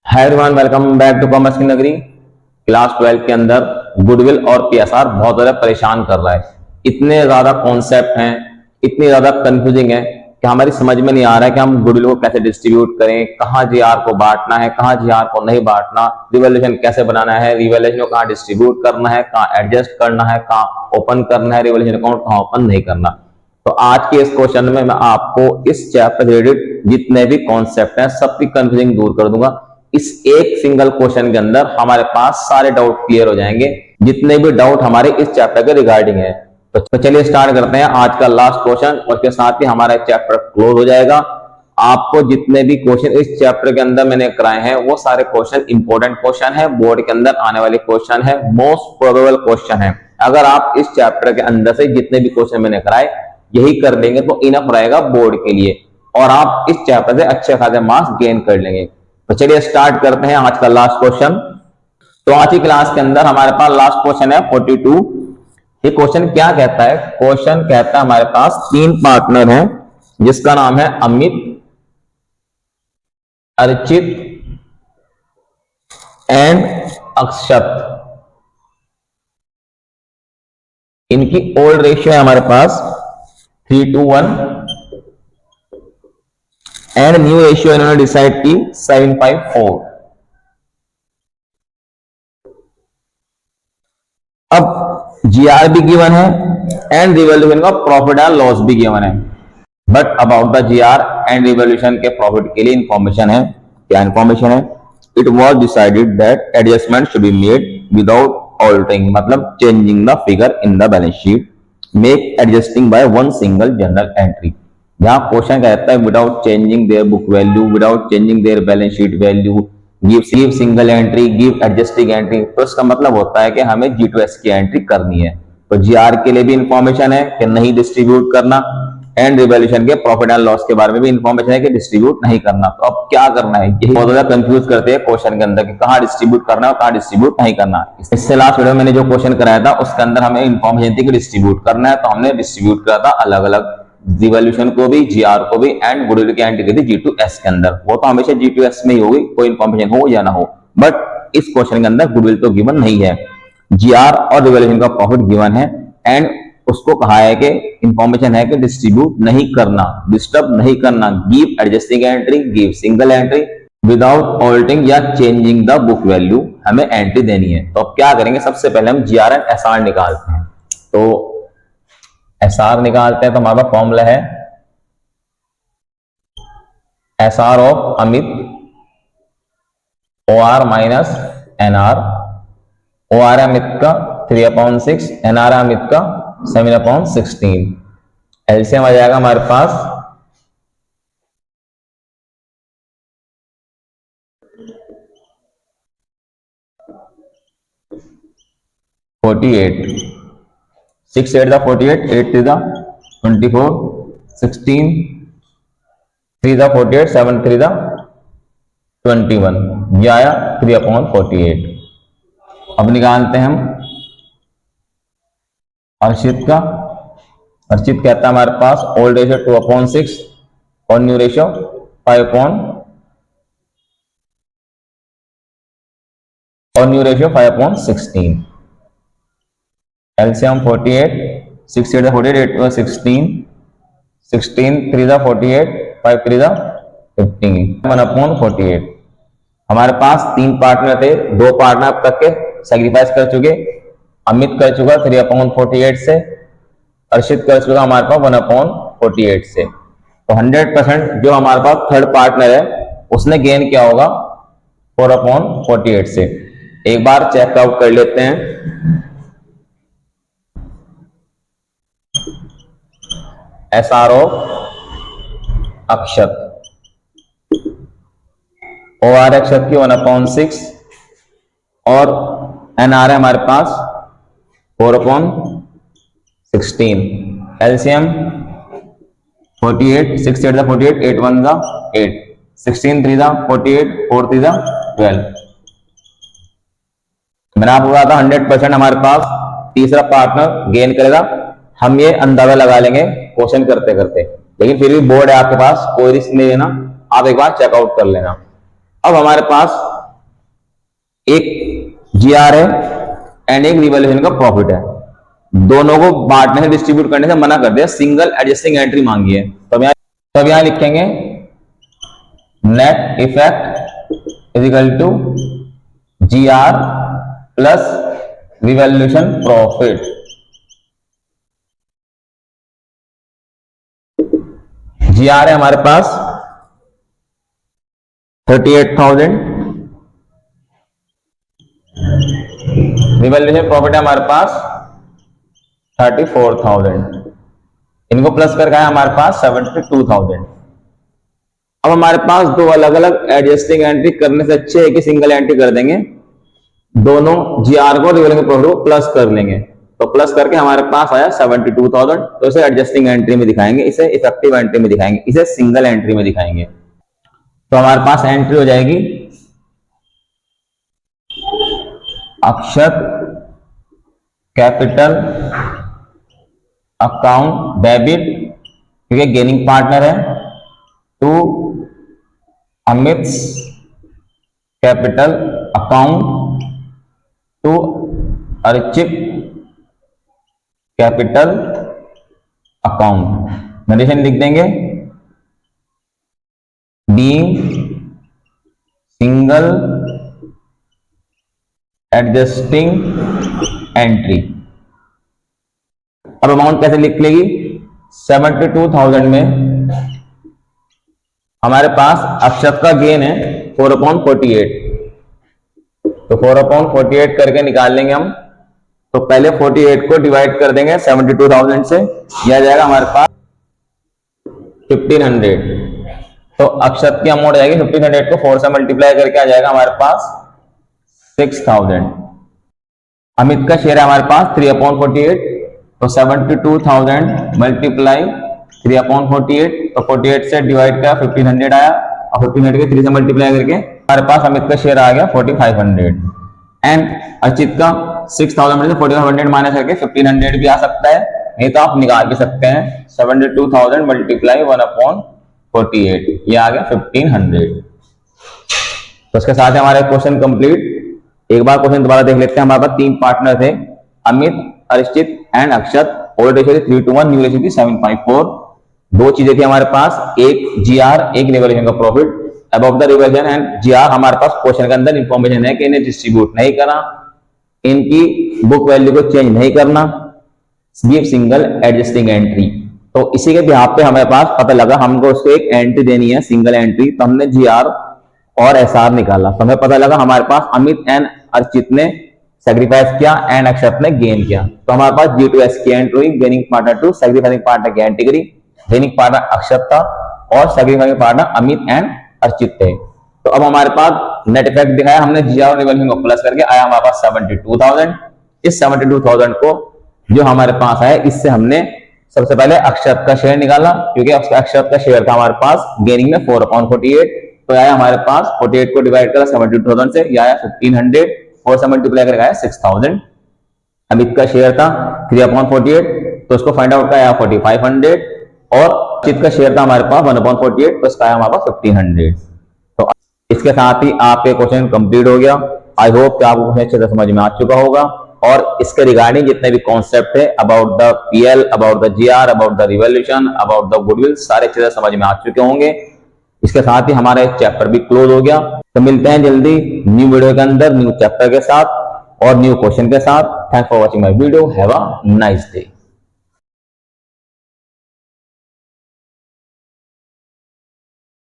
Hi everyone, welcome back to commerce की नगरी। Class 12 के अंदर गुडविल और पीएसआर बहुत ज्यादा परेशान कर रहा है। इतने ज्यादा कॉन्सेप्ट हैं, इतनी ज्यादा कंफ्यूजिंग है कि हमारी समझ में नहीं आ रहा है कि हम गुडविल को कैसे डिस्ट्रीब्यूट करें, कहाँ जीआर को बांटना है, कहाँ जीआर को नहीं बांटना, रिवैल्यूएशन कैसे बनाना है, रिवैल्यूएशन को कहाँ डिस्ट्रीब्यूट करना है, कहाँ एडजस्ट करना है, कहाँ ओपन करना है रिवैल्यूएशन अकाउंट, कहाँ ओपन नहीं करना। तो आज के इस क्वेश्चन में मैं आपको इस चैप्टर से रिलेटेड जितने भी कॉन्सेप्ट हैं सबकी कंफ्यूजिंग दूर कर दूंगा। इस एक सिंगल क्वेश्चन के अंदर हमारे पास सारे डाउट क्लियर हो जाएंगे, जितने भी डाउट हमारे इस चैप्टर के रिगार्डिंग है। तो चलिए स्टार्ट करते हैं आज का लास्ट क्वेश्चन, और उसके साथ ही हमारा चैप्टर क्लोज हो जाएगा। आपको जितने भी क्वेश्चन इस चैप्टर के अंदर मैंने कराए हैं वो सारे क्वेश्चन इंपॉर्टेंट क्वेश्चन है, बोर्ड के अंदर आने वाले क्वेश्चन है, मोस्ट प्रोबेबल क्वेश्चन है। अगर आप इस चैप्टर के अंदर से जितने भी क्वेश्चन मैंने कराए यही कर लेंगे तो इनफ रहेगा बोर्ड के लिए, और आप इस चैप्टर से अच्छे खासे मार्क्स गेन कर लेंगे। तो चलिए स्टार्ट करते हैं आज का लास्ट क्वेश्चन। तो आज की क्लास के अंदर हमारे पास लास्ट क्वेश्चन है 42। ये क्वेश्चन क्या कहता है? क्वेश्चन कहता है हमारे पास तीन पार्टनर हैं जिसका नाम है अमित, अर्चित एंड अक्षत। इनकी ओल्ड रेशियो है हमारे पास 3:1 एंड न्यू रेशियो इन्होंने डिसाइड की 7:4। अब जीआर भी गिवन है एंड रिवॉल्यूशन का प्रॉफिट एंड लॉस भी गिवन है, but about the GR and revaluation के प्रॉफिट के लिए इंफॉर्मेशन है। क्या इंफॉर्मेशन है? It was decided that adjustment should be made without altering, मतलब changing the figure in the balance sheet, make adjusting by one single general entry. जहां question कहता है without changing their book value, without changing their balance sheet value, give single entry, give adjusting entry, तो इसका मतलब होता है कि हमें G2S की एंट्री करनी है। तो जीआर के लिए भी इंफॉर्मेशन है कि नहीं डिस्ट्रीब्यूट करना, एंड रिवॉल्यूशन के प्रॉफिट एंड लॉस के बारे में भी इंफॉर्मेशन है कि डिस्ट्रीब्यूट नहीं करना। तो अब क्या करना है, यही बहुत ज्यादा कंफ्यूज करते हैं क्वेश्चन के अंदर कि कहाँ डिस्ट्रीब्यूट करना है और कहाँ डिस्ट्रीब्यूट नहीं करना। इससे लास्ट वीडियो में मैंने जो क्वेश्चन कराया था उसके अंदर हमें इंफॉर्मेशन थी कि डिस्ट्रीब्यूट करना है, तो हमने डिस्ट्रीब्यूट करा था अलग अलग, रिवॉल्यूशन को भी, जीआर को भी, एंड गुडविल की एंट्री की थी G2S के अंदर। वो तो हमेशा G2S में ही होगी, कोई इंफॉर्मेशन हो या ना हो, बट इस क्वेश्चन के अंदर गुडविल तो गिवन नहीं है, जीआर और रिवॉल्यूशन का प्रॉफिट गिवन है, एंड उसको कहा है कि इंफॉर्मेशन है कि डिस्ट्रीब्यूट नहीं करना, डिस्टर्ब नहीं करना, give adjusting entry, give single entry, without altering या चेंजिंग द बुक वैल्यू हमें एंट्री देनी है। तो अब क्या करेंगे, सबसे पहले हम जीआर एंड एसआर निकालते हैं। तो एसआर निकालते हैं तो हमारा फॉर्मूला है SR of Amit OR minus NR. OR है अमित का 3/6, एनआर है अमित का 7/16। एलसीएम आ जाएगा हमारे पास 48, 6 8 48, 8 3 24, 16 3 48, 7 3 21, ये आया 3/48। अब निकालते हैं हम अर्चित का। अर्चित कहता है हमारे पास ओल्ड रेशियो 2/6 और न्यू रेशियो 5/16। एलसीएम 48, 6 8 48, 8 16, 16 3 48, 5 3 15, 1/48। हमारे पास तीन पार्टनर थे, दो पार्टनर अब तक के सेक्रीफाइस कर चुके। अमित कर चुका 3/48 से, अर्शित कर चुका हमारे पास 1/48 से। तो 100% जो हमारे पास थर्ड पार्टनर है उसने गेन किया होगा 4/48 से। एक बार चेकआउट कर लेते हैं। एसआर ऑफ अक्षत, OR अक्षत की 1/6 और एनआर है हमारे पास 4/16। एलसीएम 48, 6 8 48, 8 1 8, 16 3 48, 4 3 12। मैंने आपको कहा था 100% हमारे पास तीसरा पार्टनर गेन करेगा। हम ये अंदाजा लगा लेंगे क्वेश्चन करते करते, लेकिन फिर भी बोर्ड है आपके पास, कोई रिस्क नहीं लेना, आप एक बार चेकआउट कर लेना। अब हमारे पास एक जीआर है एंड एक रिवैल्यूएशन का प्रॉफिट है, दोनों को बांटने से डिस्ट्रीब्यूट करने से मना कर दिया, सिंगल एडजस्टिंग एंट्री मांगी है। तब यहां लिखेंगे net effect is equal to GR plus revaluation profit. GR है हमारे पास 38,000, रिवैल्यूएशन प्रॉफिट है हमारे पास 34,000, इनको प्लस करके है हमारे पास 72,000। अब हमारे पास दो अलग अलग एडजस्टिंग एंट्री करने से अच्छे है कि सिंगल एंट्री कर देंगे, दोनों जीआर को रिवैल्यूएशन प्रॉफिट को प्लस कर लेंगे, तो प्लस करके हमारे पास आया 72,000। तो इसे एडजस्टिंग एंट्री में दिखाएंगे, इसे इफेक्टिव एंट्री में दिखाएंगे, इसे सिंगल एंट्री में दिखाएंगे। तो हमारे पास एंट्री हो जाएगी अक्षत कैपिटल अकाउंट डेबिट, क्योंकि गेनिंग पार्टनर है, to Amit capital account to Archit capital account. Condition लिख देंगे बीइंग सिंगल एडजस्टिंग एंट्री। अब अमाउंट कैसे लिख लेगी, 72,000 में हमारे पास अक्षत का गेन है 4/48, तो 4/48 करके निकाल लेंगे हम। तो पहले 48 को डिवाइड कर देंगे 72,000 से, यह आ जाएगा हमारे पास 1500। तो अक्षत की अमाउंट आएगी 1500 को 4 से मल्टीप्लाई करके आ जाएगा हमारे पास 6000। अमित का शेयर है हमारे पास 3/48, तो 72,000 मल्टीप्लाई 3/48, तो 48 से डिवाइड किया 1500 आया, और 1500 के 3 से मल्टीप्लाई करके हमारे पास अमित का शेयर आ गया 4500। एंड अर्चित का 6000 में से 4500 माइनस करके 1500 भी आ सकता है, नहीं तो आप निकाल भी सकते हैं 72,000 मल्टीप्लाई 1/48, ये आ गया 1500। तो इसके साथ हमारे क्वेश्चन कंप्लीट। एक बार क्वेश्चन दोबारा देख लेते हैं। हमारे पास 3 पार्टनर थे, Amit, Archit and Akshat. Old ratio 3:1, new ratio 7.4। दो चीजें थी हमारे पास, एक जीआर, एक रिवैल्यूएशन का profit. Above the revaluation and GR हमारे पास क्वेश्चन के अंदर इंफॉर्मेशन है कि इन्हें डिस्ट्रीब्यूट नहीं करना, इनकी बुक वैल्यू को चेंज नहीं करना, गिव सिंगल एडजस्टिंग एंट्री। तो इसी के बिहाफ पे हमारे पास पता लगा हमको उसको एक एंट्री देनी है, सिंगल एंट्री, तो हमने जीआर और एसआर निकाला। तो हमें पता लगा हमारे पास अमित एंड अर्चित ने सैक्रिफाइस किया एंड अक्षत ने गेन किया। तो हमारे पास G2S की एंट्री हुई, gaining partner to, sacrificing partner की एंट्री, गेनिंग पार्टनर अक्षत था और sacrificing partner Amit and Archit थे। तो अब हमारे पास नेट इफेक्ट दिखाया हमने, जीआर और रिवैल्यूएशन को प्लस करके आया हमारे पास 72,000। इस 72,000 को जो हमारे पास आया, इससे हमने सबसे पहले अक्षत का शेयर निकाला, क्योंकि अक्षत का शेयर था हमारे पास गेनिंग में 4/48, तो आया हमारे पास 48 को डिवाइड करा 72,000 से, यह आया 1500, 4 से मल्टीप्लाई करके आया 6000। अमित का शेयर था 3/48, तो उसको फाइंड आउट का आया 4500, और अर्चित का शेयर था हमारे पास 1/48, तो इसका आया हमारे पास 1500। तो इसके साथ ही आपके क्वेश्चन कंप्लीट हो गया। आई होप कि आपको अच्छे से समझ में आ चुका होगा, और इसके रिगार्डिंग जितने भी कॉन्सेप्ट है about the PL, about the GR, about the revaluation, about the goodwill, सारे चीजें समझ में आ चुके होंगे। इसके साथ ही हमारा एक चैप्टर भी क्लोज हो गया। तो मिलते हैं जल्दी न्यू वीडियो के अंदर, न्यू चैप्टर के साथ और न्यू क्वेश्चन के साथ। Thanks for watching my video. Have a nice day.